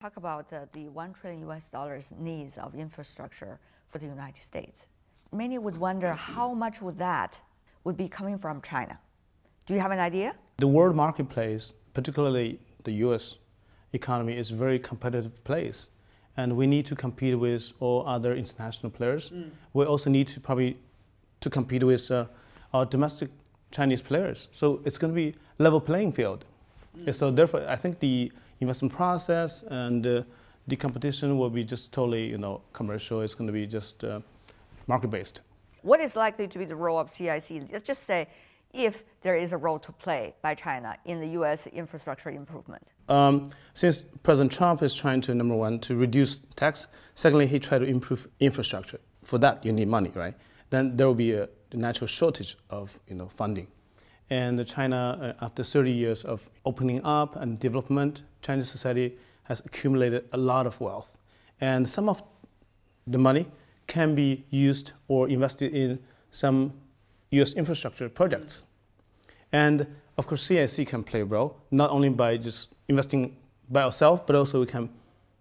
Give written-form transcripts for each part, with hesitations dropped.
Talk about the $1 trillion US needs of infrastructure for the United States. Many would wonder how much would be coming from China. Do you have an idea? The world marketplace, particularly the US economy, is a very competitive place. And we need to compete with all other international players. We also need to probably compete with our domestic Chinese players. So it's going to be a level playing field. So therefore, I think the investment process and the competition will be just totally, commercial. It's going to be just market-based. What is likely to be the role of CIC? Let's just say if there is a role to play by China in the U.S. infrastructure improvement. Since President Trump is trying to, number one, to reduce tax, secondly, he tried to improve infrastructure. For that, you need money, right? Then there will be a natural shortage of funding. And China, after 30 years of opening up and development, Chinese society has accumulated a lot of wealth. And some of the money can be used or invested in some U.S. infrastructure projects. And of course, CIC can play a role, not only by just investing by ourselves, but also we can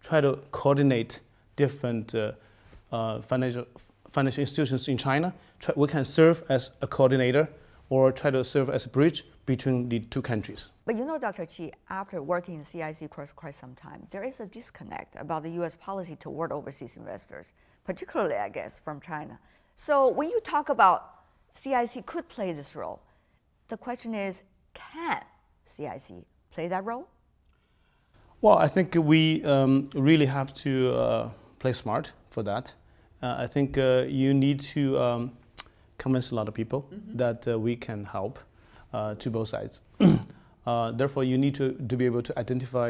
try to coordinate different financial institutions in China. We can serve as a coordinator or try to serve as a bridge between the two countries. But Dr. Qi, after working in CIC for quite some time, there is a disconnect about the U.S. policy toward overseas investors, particularly, I guess, from China. So when you talk about CIC could play this role, the question is, can CIC play that role? Well, I think we really have to play smart for that. I think you need to convince a lot of people that we can help to both sides. Therefore, you need to be able to identify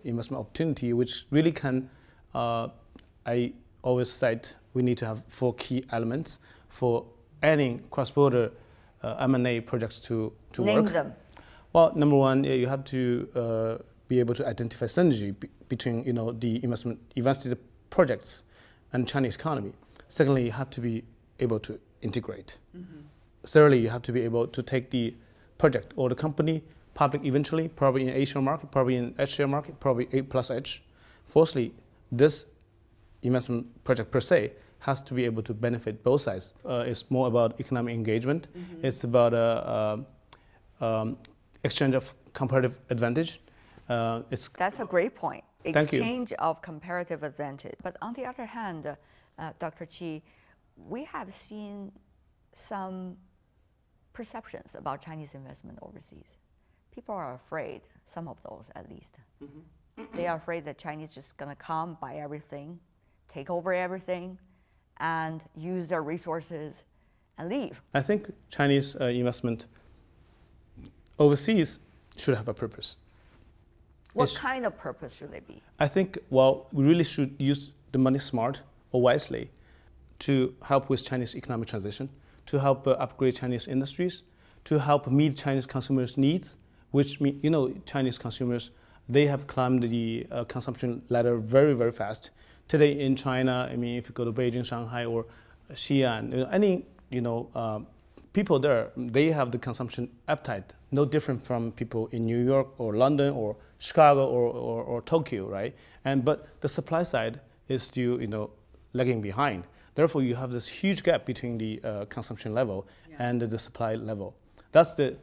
investment opportunity, which really can, I always cite, we need to have 4 key elements for adding cross-border M&A projects to work. Name them. Well, number one, you have to be able to identify synergy between the invested projects and Chinese economy. Secondly, you have to be able to integrate. Thirdly, you have to be able to take the project or the company public eventually, probably in Asian market, probably in H-share market, probably A+H. Fourthly, this investment project per se has to be able to benefit both sides. It's more about economic engagement. It's about exchange of comparative advantage. That's a great point. Exchange of comparative advantage. But on the other hand, Dr. Qi, we have seen some perceptions about Chinese investment overseas. People are afraid, some of those at least. They are afraid that Chinese is just going to come, buy everything, take over everything, and use their resources and leave. I think Chinese investment overseas should have a purpose. What kind of purpose should they be? I think, well, we really should use the money smart or wisely to help with Chinese economic transition, to help upgrade Chinese industries, to help meet Chinese consumers' needs, which mean, Chinese consumers, they have climbed the consumption ladder very, very fast. Today in China, if you go to Beijing, Shanghai, or Xi'an, any people there, they have the consumption appetite, no different from people in New York or London or Chicago or Tokyo, right? But the supply side is still, lagging behind. Therefore, you have this huge gap between the consumption level and the supply level. That's the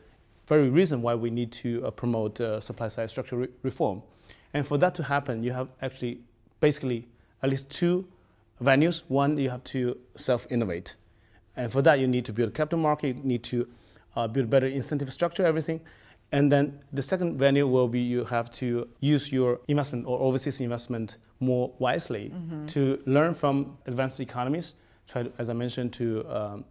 very reason why we need to promote supply side structural reform. And for that to happen, you have actually basically at least 2 venues. One, you have to self-innovate. And for that, you need to build a capital market, you need to build better incentive structure, everything. And then the second venue will be you have to use your investment or overseas investment more wisely to learn from advanced economies, try to, as I mentioned, to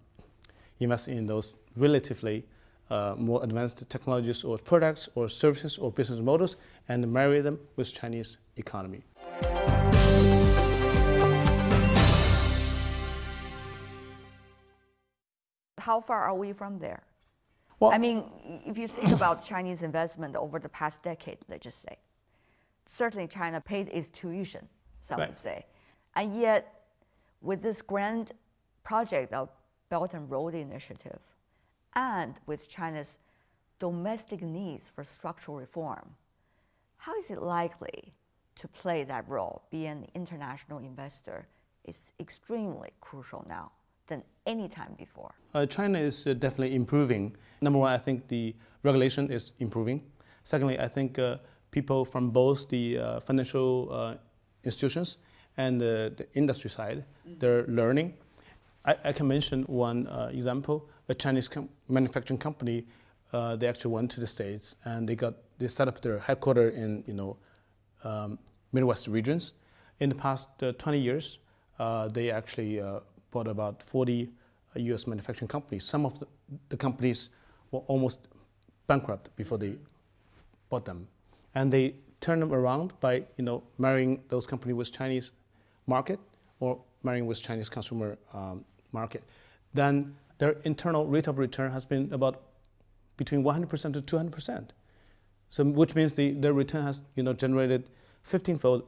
invest in those relatively more advanced technologies or products or services or business models and marry them with Chinese economy. How far are we from there? Well, if you think about Chinese investment over the past decade, let's just say, certainly China paid its tuition, some would say. And yet, with this grand project of Belt and Road Initiative, and with China's domestic needs for structural reform, how is it likely to play that role, be an international investor, is extremely crucial now than any time before. China is definitely improving. Number one, I think the regulation is improving. Secondly, I think people from both the financial institutions and the industry side, they're learning. I can mention one example. A Chinese manufacturing company, they actually went to the States and they set up their headquarters in Midwest regions. In the past 20 years, they actually bought about 40 U.S. manufacturing companies. Some of the companies were almost bankrupt before they bought them, and they turned them around by marrying those companies with Chinese market or marrying with Chinese consumer market. Then their internal rate of return has been about between 100% to 200%. So which means their return has generated 15-fold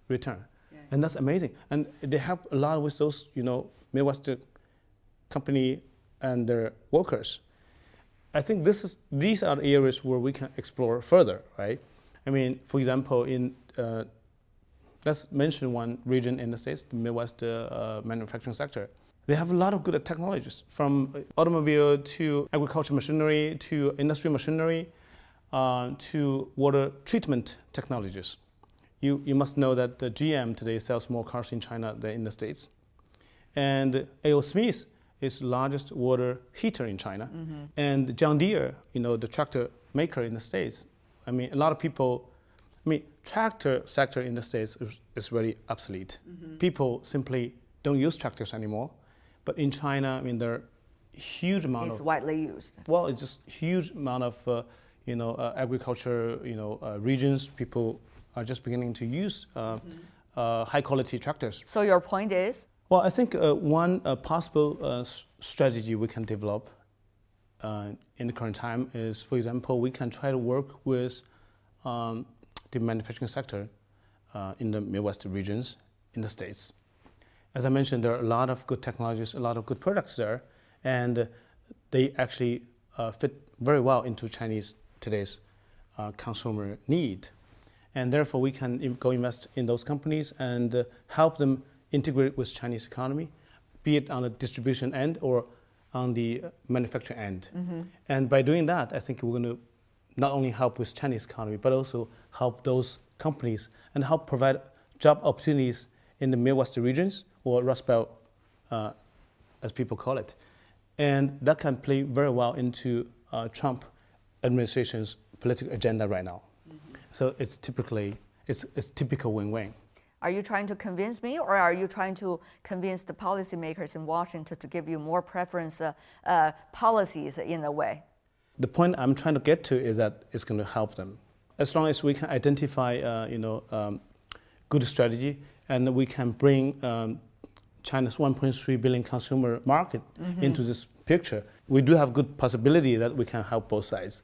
return. Yeah. And that's amazing. And they help a lot with those Midwest company and their workers. I think these are the areas where we can explore further, right? I mean, for example, let's mention one region in the States, the Midwest manufacturing sector. They have a lot of good technologies, from automobile to agriculture machinery to industry machinery to water treatment technologies. You must know that the GM today sells more cars in China than in the States. And A.O. Smith is the largest water heater in China. Mm-hmm. And John Deere, the tractor maker in the States. I mean, a lot of people, tractor sector in the States is really obsolete. Mm-hmm. People simply don't use tractors anymore. But in China, there are huge amount it's widely used. Well, it's just huge amount of agriculture regions. People are just beginning to use high quality tractors. So your point is? Well, I think one possible strategy we can develop in the current time is, for example, we can try to work with the manufacturing sector in the Midwest regions in the States. As I mentioned, there are a lot of good technologies, a lot of good products there, and they actually fit very well into today's consumer need. And therefore, we can go invest in those companies and help them integrate with Chinese economy, be it on the distribution end or on the manufacturing end. Mm-hmm. And by doing that, I think we're going to not only help with Chinese economy, but also help those companies and help provide job opportunities in the Midwest regions, or Rust Belt, as people call it. And that can play very well into Trump administration's political agenda right now. Mm-hmm. So it's typical win-win. Are you trying to convince me, or are you trying to convince the policymakers in Washington to give you more preference policies in a way? The point I'm trying to get to is that it's going to help them. As long as we can identify, good strategy, and we can bring China's 1.3 billion consumer market into this picture, we do have good possibility that we can help both sides.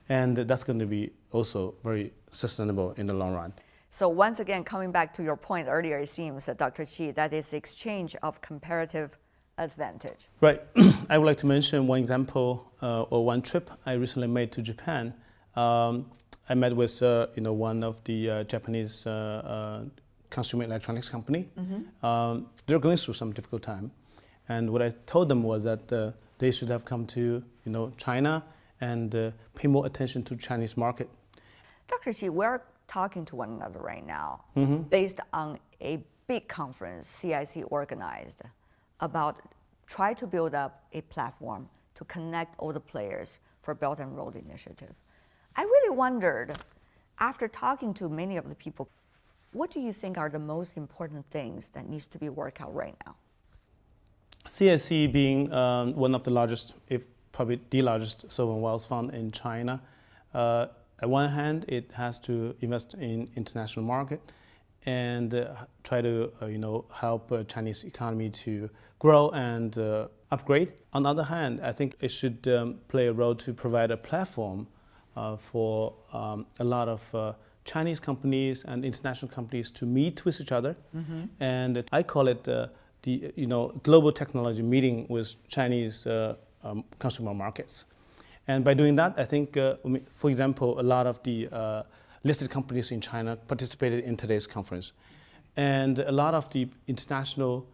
And that's going to be also very sustainable in the long run. So once again, coming back to your point earlier, it seems, Dr. Qi, that is the exchange of comparative advantage. Right. I would like to mention one example or one trip I recently made to Japan. I met with one of the Japanese consumer electronics company. Mm-hmm. They're going through some difficult time, and what I told them was that they should have come to China and pay more attention to Chinese market. Dr. Qi, we're talking to one another right now, based on a big conference CIC organized about try to build up a platform to connect all the players for Belt and Road Initiative. I really wondered, after talking to many of the people, what do you think are the most important things that needs to be worked out right now? CIC being one of the largest, if probably the largest sovereign wealth fund in China, at one hand, it has to invest in international market and try to help Chinese economy to grow and upgrade. On the other hand, I think it should play a role to provide a platform for a lot of Chinese companies and international companies to meet with each other. Mm-hmm. And I call it the global technology meeting with Chinese consumer markets. And by doing that, I think, for example, a lot of the listed companies in China participated in today's conference. And a lot of the international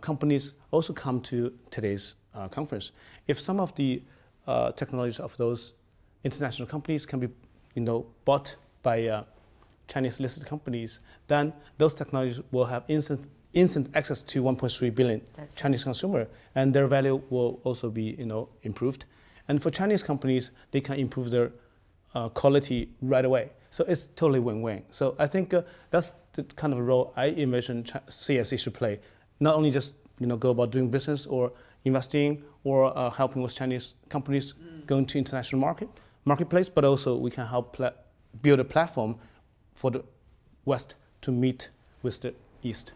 companies also come to today's conference. If some of the technologies of those international companies can be, bought by Chinese listed companies, then those technologies will have instant access to 1.3 billion Chinese consumer, and their value will also be, improved. And for Chinese companies, they can improve their quality right away. So it's totally win-win. So I think that's the kind of role I envision CSE should play. Not only just go about doing business or investing or helping with Chinese companies going to international marketplace, but also we can help build a platform for the West to meet with the East.